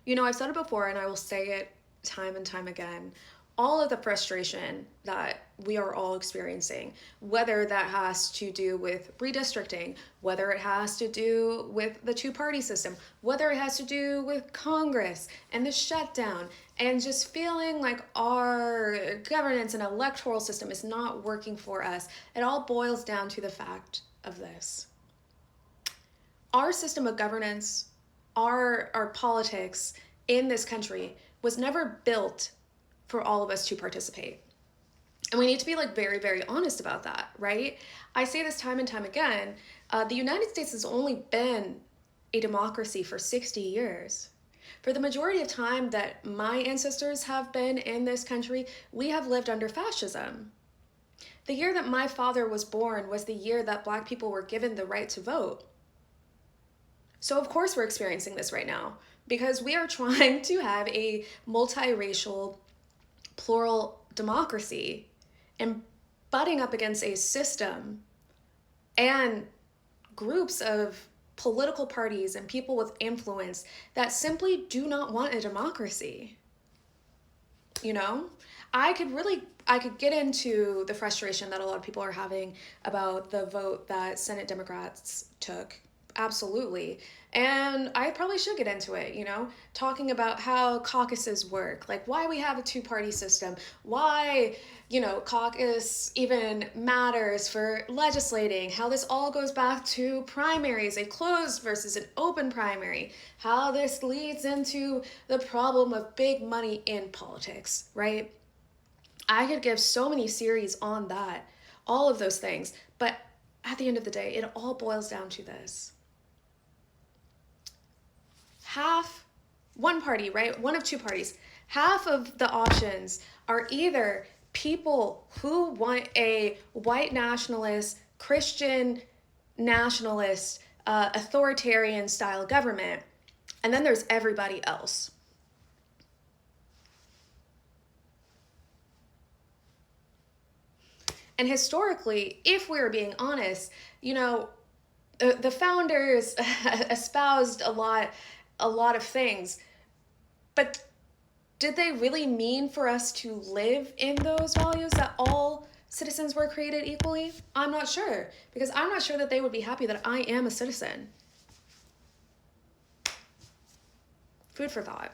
I've said it before and I will say it time and time again. All of the frustration that we are all experiencing, whether that has to do with redistricting, whether it has to do with the two-party system, whether it has to do with Congress and the shutdown, and just feeling like our governance and electoral system is not working for us, it all boils down to the fact of this. Our system of governance, our politics in this country was never built for all of us to participate. And we need to be like very, very honest about that, right? I say this time and time again. The United States has only been a democracy for 60 years. For the majority of time that my ancestors have been in this country, we have lived under fascism. The year that my father was born was the year that Black people were given the right to vote. So of course we're experiencing this right now because we are trying to have a multiracial, plural democracy and butting up against a system and groups of political parties and people with influence that simply do not want a democracy. I could get into the frustration that a lot of people are having about the vote that Senate Democrats took. Absolutely. And I probably should get into it, talking about how caucuses work, like why we have a two-party system, why, caucus even matters for legislating, how this all goes back to primaries, a closed versus an open primary, how this leads into the problem of big money in politics, right? I could give so many series on that, all of those things, but at the end of the day, it all boils down to this. One party, right? One of two parties. Half of the options are either people who want a white nationalist, Christian nationalist, authoritarian style government, and then there's everybody else. And historically, if we're being honest, the founders espoused a lot of things, but did they really mean for us to live in those values that all citizens were created equally? I'm not sure, because I'm not sure that they would be happy that I am a citizen. Food for thought.